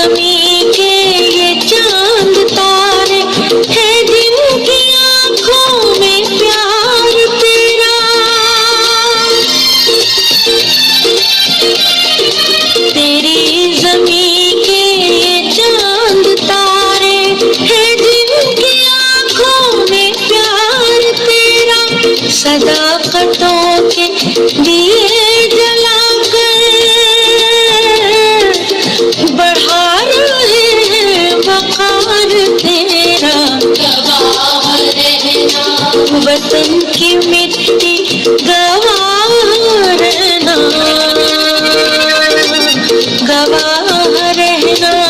ज़मीं के ये चांद तारे है जिनकी आँखों में प्यार तेरा। तेरी ज़मीं के ये चांद तारे है जिनकी आँखों में प्यार तेरा। सदाकतों के दिए जलाकर बढ़ा रहे हैं वक़ार तेरा। गवाह रहना वतन की मिट्टी, गवाह रहना, गवाह रहना